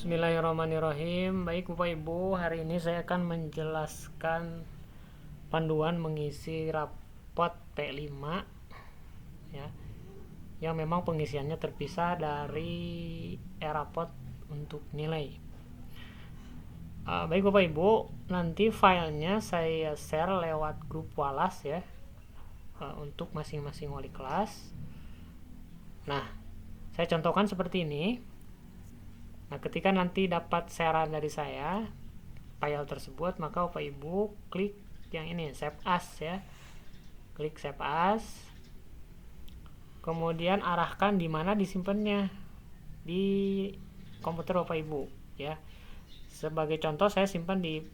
Bismillahirrahmanirrahim. Baik Bapak Ibu, hari ini saya akan menjelaskan panduan mengisi rapot P5 ya, yang memang pengisiannya terpisah dari rapot untuk nilai. Baik Bapak Ibu, nanti filenya saya share lewat grup Walas ya, untuk masing-masing wali kelas. Nah, saya contohkan seperti ini. Nah, ketika nanti dapat sharean dari saya file tersebut, maka Bapak Ibu klik yang ini, save as ya. Klik save as. Kemudian arahkan di mana disimpannya di komputer Bapak Ibu ya. Sebagai contoh saya simpan di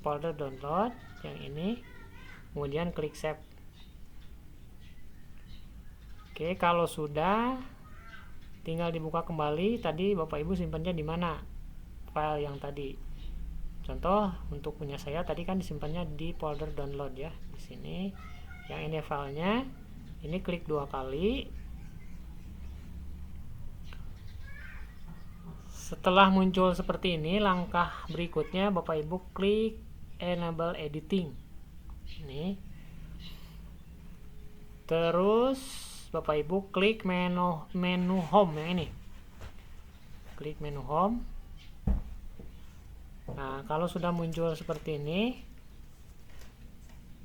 folder download yang ini. Kemudian klik save. Oke, kalau sudah tinggal dibuka kembali. Tadi Bapak Ibu simpannya di mana file yang tadi. Contoh untuk punya saya tadi kan disimpannya di folder download ya, di sini. Yang ini filenya. Ini klik 2 kali. Setelah muncul seperti ini, langkah berikutnya Bapak Ibu klik enable editing. Ini. Terus Bapak Ibu klik menu home yang ini. Klik menu home. Nah, kalau sudah muncul seperti ini,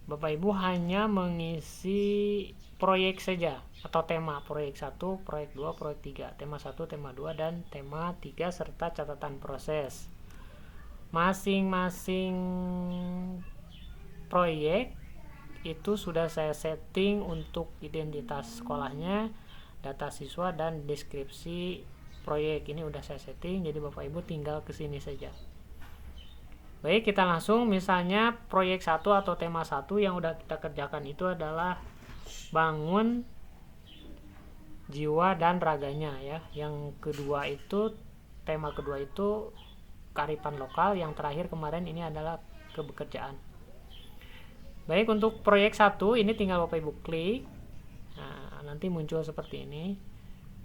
Bapak Ibu hanya mengisi proyek saja atau tema proyek 1, proyek 2, proyek 3, tema 1, tema 2 dan tema 3 serta catatan proses. Masing-masing proyek itu sudah saya setting untuk identitas sekolahnya, data siswa dan deskripsi proyek. Ini udah saya setting, jadi Bapak Ibu tinggal ke sini saja. Baik, kita langsung misalnya proyek 1 atau tema 1 yang udah kita kerjakan itu adalah bangun jiwa dan raganya ya. Yang kedua itu, tema kedua itu kearifan lokal, yang terakhir kemarin ini adalah kebekerjaan. Baik, untuk proyek 1 ini tinggal Bapak Ibu klik. Nah, nanti muncul seperti ini.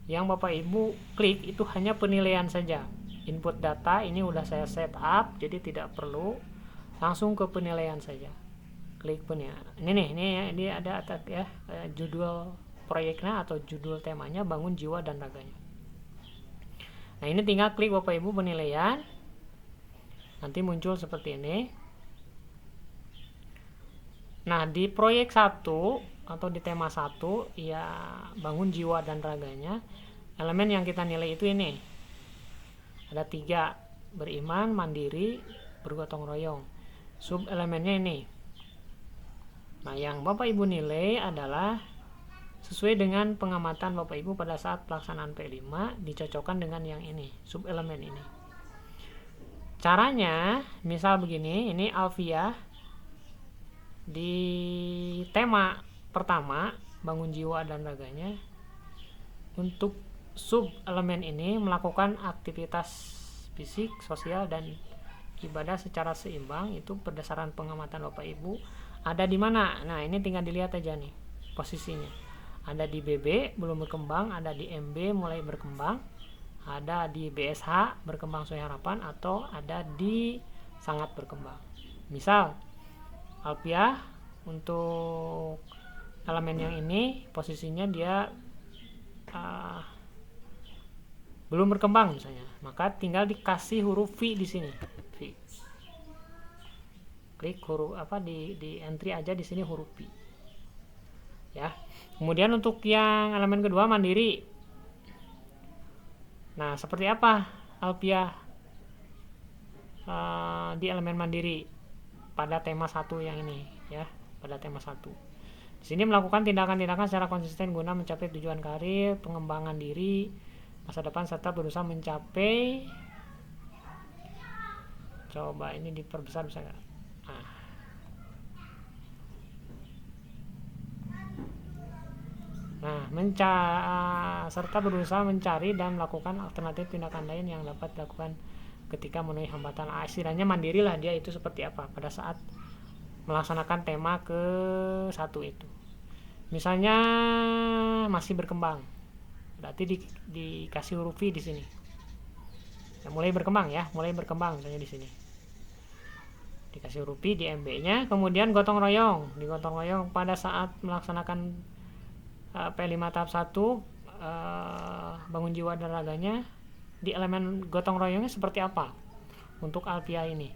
Yang Bapak Ibu klik itu hanya penilaian saja. Input data ini udah saya set up, jadi tidak perlu, langsung ke penilaian saja. Klik penilaian. Ini nih, ini ada ya, judul proyeknya atau judul temanya bangun jiwa dan raganya. Nah, ini tinggal klik Bapak Ibu penilaian. Nanti muncul seperti ini. Nah, di proyek 1 atau di tema 1 ya, bangun jiwa dan raganya, elemen yang kita nilai itu ini ada 3, beriman, mandiri, bergotong royong. Sub elemennya ini. Nah, yang Bapak Ibu nilai adalah sesuai dengan pengamatan Bapak Ibu pada saat pelaksanaan P5, dicocokkan dengan yang ini, sub elemen ini. Caranya misal begini, ini Alfiah di tema pertama bangun jiwa dan raganya, untuk sub elemen ini melakukan aktivitas fisik, sosial dan ibadah secara seimbang. Itu berdasarkan pengamatan Bapak Ibu ada di mana. Nah, ini tinggal dilihat aja nih posisinya. Ada di BB belum berkembang, ada di MB mulai berkembang, ada di BSH berkembang sesuai harapan, atau ada di sangat berkembang. Misal Alfiah untuk elemen yang ini posisinya dia belum berkembang misalnya, maka tinggal dikasih huruf V di sini. V. Klik huruf di entry aja di sini huruf V. Ya. Kemudian untuk yang elemen kedua mandiri. Nah, seperti apa Alfiah di elemen mandiri pada tema 1 yang ini ya, pada tema 1. Di sini melakukan tindakan-tindakan secara konsisten guna mencapai tujuan karir, pengembangan diri, masa depan serta berusaha mencapai. Coba ini diperbesar bisa nggak? Nah, serta berusaha mencari dan melakukan alternatif tindakan lain yang dapat dilakukan ketika memenuhi hambatan. Istilahnya mandiri lah dia, itu seperti apa pada saat melaksanakan tema ke 1 itu. Misalnya masih berkembang, berarti dikasih huruf V di sini. Ya, mulai berkembang ya, mulai berkembang misalnya di sini. Dikasih huruf P di MB-nya, kemudian gotong royong. Di gotong royong pada saat melaksanakan P5 tahap 1 bangun jiwa dan raganya, di elemen gotong royongnya seperti apa untuk Alpia ini.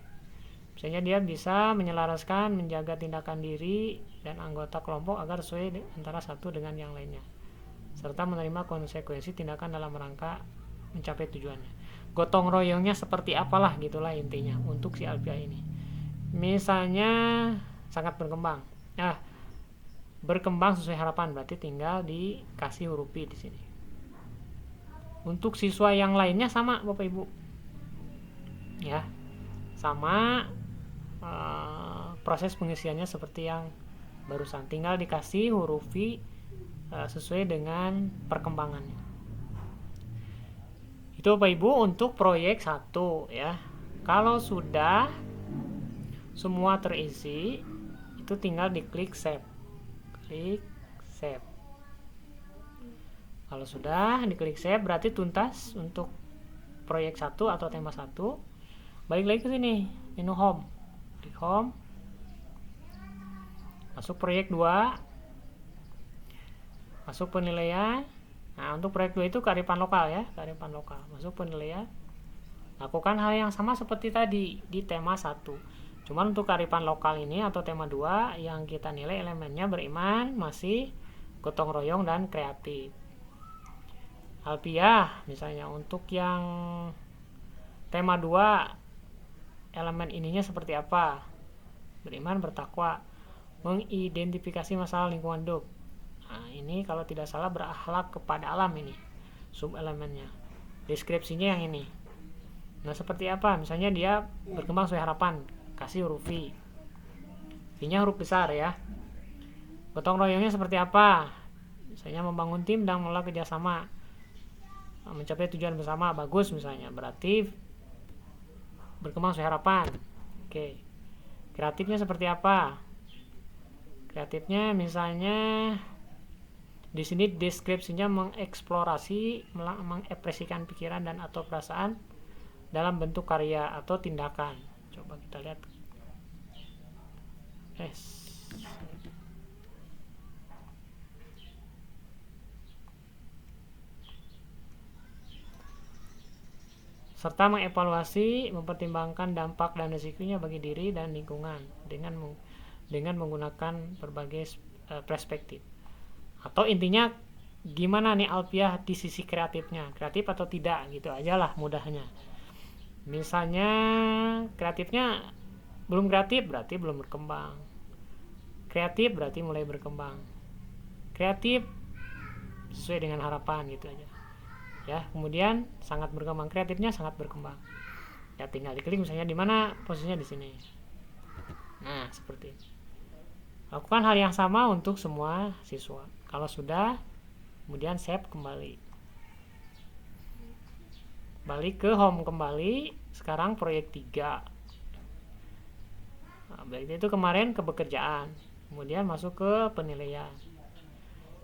Misalnya dia bisa menyelaraskan, menjaga tindakan diri dan anggota kelompok agar sesuai antara satu dengan yang lainnya, serta menerima konsekuensi tindakan dalam rangka mencapai tujuannya. Gotong royongnya seperti apalah gitulah intinya untuk si Alpia ini. Misalnya sangat berkembang. Nah, berkembang sesuai harapan berarti tinggal dikasih huruf P di sini. Untuk siswa yang lainnya sama Bapak Ibu. Ya. Sama proses pengisiannya seperti yang barusan, tinggal dikasih huruf V sesuai dengan perkembangannya. Itu Bapak Ibu untuk proyek 1 ya. Kalau sudah semua terisi, itu tinggal diklik save. Klik save. Kalau sudah diklik save berarti tuntas untuk proyek 1 atau tema 1. Balik lagi ke sini, menu home. Klik home. Masuk proyek 2. Masuk penilaian. Nah, untuk proyek 2 itu kearifan lokal ya, kearifan lokal. Masuk penilaian. Lakukan hal yang sama seperti tadi di tema 1. Cuman untuk kearifan lokal ini atau tema 2 yang kita nilai elemennya beriman, masih, gotong royong, dan kreatif. Alpia misalnya untuk yang tema 2 elemen ininya seperti apa? Beriman, bertakwa, mengidentifikasi masalah lingkungan hidup. Nah, ini kalau tidak salah berakhlak kepada alam ini sub elemennya. Deskripsinya yang ini. Nah, seperti apa? Misalnya dia berkembang sesuai harapan, kasih huruf V. V-nya huruf besar ya. Gotong royongnya seperti apa? Misalnya membangun tim dan mengelola kerjasama, mencapai tujuan bersama, bagus misalnya. Berarti berkembang sesuai harapan. Oke. Kreatifnya seperti apa? Kreatifnya misalnya di sini deskripsinya mengeksplorasi, mengekspresikan pikiran dan atau perasaan dalam bentuk karya atau tindakan. Coba kita lihat. Serta mengevaluasi, mempertimbangkan dampak dan risikonya bagi diri dan lingkungan dengan menggunakan berbagai perspektif. Atau intinya gimana nih Alpia di sisi kreatifnya, kreatif atau tidak gitu aja lah mudahnya. Misalnya kreatifnya belum kreatif berarti belum berkembang, kreatif berarti mulai berkembang, kreatif sesuai dengan harapan gitu aja ya. Kemudian sangat berkembang, kreatifnya sangat berkembang ya, tinggal diklik misalnya di mana posisinya di sini. Nah, seperti ini. Lakukan hal yang sama untuk semua siswa. Kalau sudah, kemudian save kembali, balik ke home kembali. Sekarang proyek 3. Nah, baik itu kemarin kebekerjaan, kemudian masuk ke penilaian.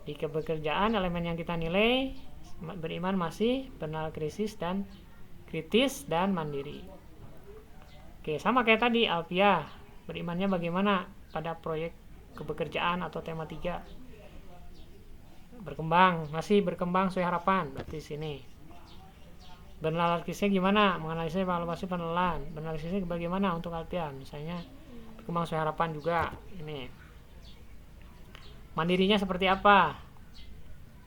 Di kebekerjaan elemen yang kita nilai beriman, masih, benar, kritis dan mandiri. Oke, sama kayak tadi Alpia, berimannya bagaimana pada proyek kebekerjaan atau tema 3. Berkembang, masih berkembang sesuai harapan, berarti sini. Beranalisisnya gimana? Menganalisis evaluasi penilaian. Beranalisisnya bagaimana untuk Alpia? Misalnya berkembang sesuai harapan juga. Ini. Mandirinya seperti apa?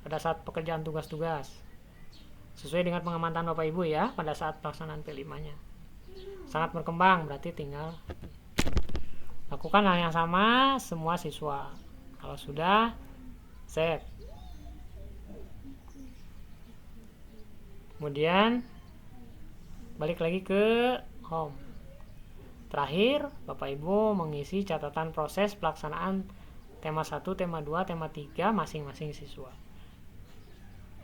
Pada saat pekerjaan tugas-tugas. Sesuai dengan pengamatan Bapak Ibu ya pada saat pelaksanaan P5-nya. Sangat berkembang, berarti tinggal lakukan hal yang sama semua siswa. Kalau sudah, save. Kemudian balik lagi ke home. Terakhir, Bapak Ibu mengisi catatan proses pelaksanaan tema 1, tema 2, tema 3 masing-masing siswa.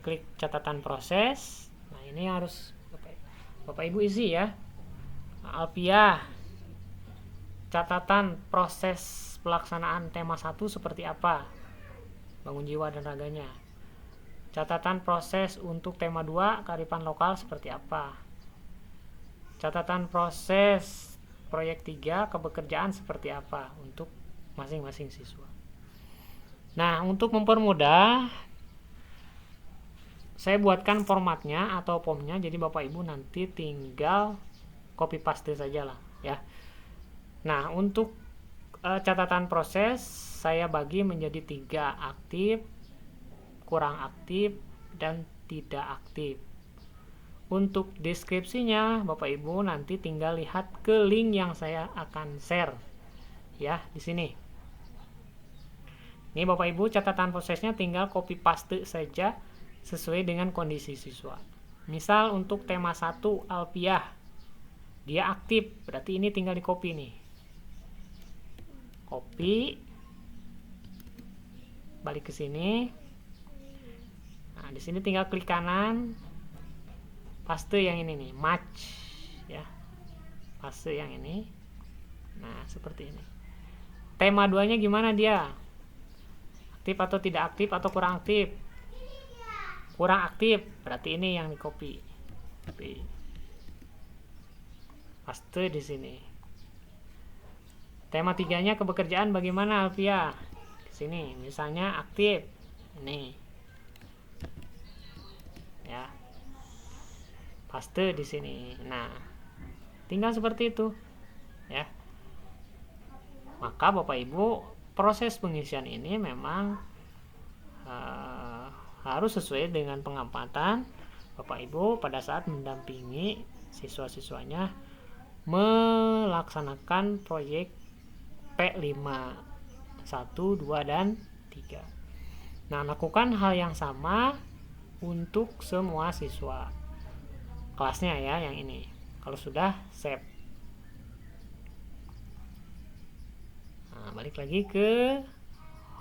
Klik catatan proses. Nah, ini harus Bapak Ibu isi ya. Alpia, catatan proses pelaksanaan tema 1 seperti apa? Bangun jiwa dan raganya. Catatan proses untuk tema 2, kearifan lokal seperti apa? catatan proses proyek 3 kepekerjaan seperti apa untuk masing-masing siswa. Nah, untuk mempermudah, saya buatkan formatnya atau formnya, jadi Bapak Ibu nanti tinggal copy paste saja lah ya. Nah, untuk catatan proses saya bagi menjadi 3, aktif, kurang aktif, dan tidak aktif. Untuk deskripsinya Bapak Ibu nanti tinggal lihat ke link yang saya akan share ya di sini. Ini Bapak Ibu catatan prosesnya tinggal copy paste saja sesuai dengan kondisi siswa. Misal untuk tema 1 Alfiah, dia aktif, berarti ini tinggal di copy nih. Copy, balik ke sini. Nah, di sini tinggal klik kanan, paste yang ini nih, match ya. Paste yang ini. Nah, seperti ini. Tema 2-nya gimana dia? Aktif atau tidak aktif atau kurang aktif? Kurang aktif, berarti ini yang di copy. Paste di sini. Tema 3-nya kepekerjaan bagaimana Alfiah? Sini, misalnya aktif. Ini. Ya. Paste di sini. Nah, tinggal seperti itu. Ya. Maka Bapak Ibu, proses pengisian ini memang harus sesuai dengan pengamatan Bapak Ibu pada saat mendampingi siswa-siswanya melaksanakan proyek P5 1, 2, dan 3. Nah, lakukan hal yang sama untuk semua siswa kelasnya ya, yang ini. Kalau sudah save. Nah, balik lagi ke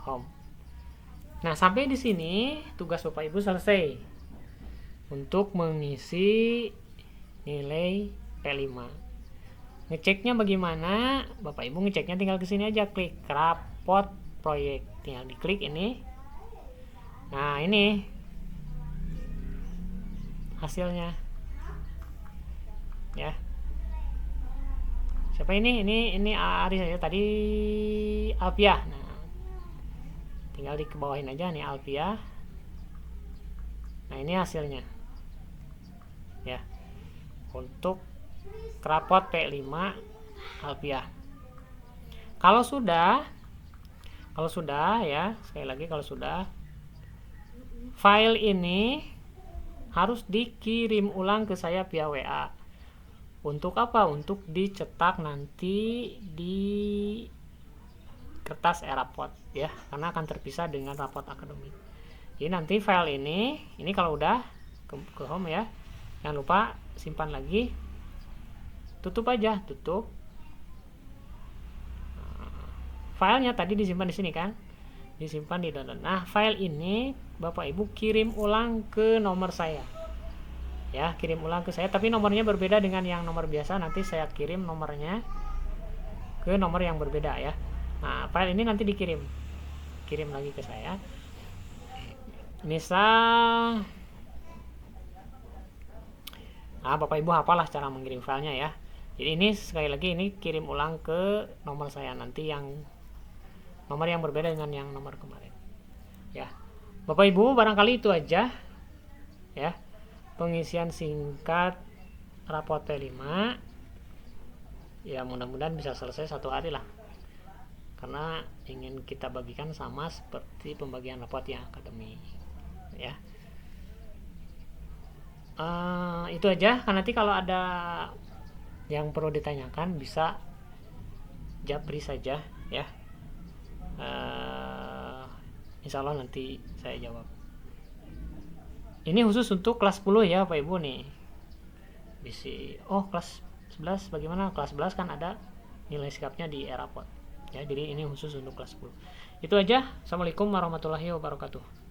home. Nah, sampai di sini tugas Bapak Ibu selesai untuk mengisi nilai P5. Ngeceknya bagaimana? Bapak Ibu ngeceknya tinggal ke sini aja, klik raport proyek. Tinggal diklik ini. Nah, ini hasilnya. Ya. Siapa ini? Ini Aris saja tadi Alfiah. Nah, tinggal di kebawahin aja nih Alfiah. Nah, ini hasilnya ya untuk raport P5 Alfiah. Kalau sudah ya, sekali lagi kalau sudah, file ini harus dikirim ulang ke saya via WA. Untuk apa? Untuk dicetak nanti di kertas e-raport ya, karena akan terpisah dengan raport akademik. Jadi nanti file ini kalau udah ke home ya, jangan lupa simpan lagi, tutup aja, tutup. Filenya tadi disimpan di sini kan, disimpan di download. Nah, file ini Bapak Ibu kirim ulang ke nomor saya ya, kirim ulang ke saya, tapi nomornya berbeda dengan yang nomor biasa. Nanti saya kirim nomornya ke nomor yang berbeda ya. Nah, file ini nanti kirim lagi ke saya. Misal Bapak Ibu hafalah cara mengirim filenya ya. Jadi ini sekali lagi ini kirim ulang ke nomor saya, nanti yang nomor yang berbeda dengan yang nomor kemarin ya. Bapak Ibu, barangkali itu aja ya pengisian singkat raport P5 ya. Mudah-mudahan bisa selesai 1 hari lah, karena ingin kita bagikan sama seperti pembagian raport yang akademik ya. Itu aja. Nanti kalau ada yang perlu ditanyakan bisa japri saja ya. Insya Allah nanti saya jawab. Ini khusus untuk kelas 10 ya Pak Ibu nih. Kelas 11 bagaimana? Kelas 11 kan ada nilai sikapnya di e-raport ya, jadi ini khusus untuk kelas 10. Itu aja. Assalamualaikum warahmatullahi wabarakatuh.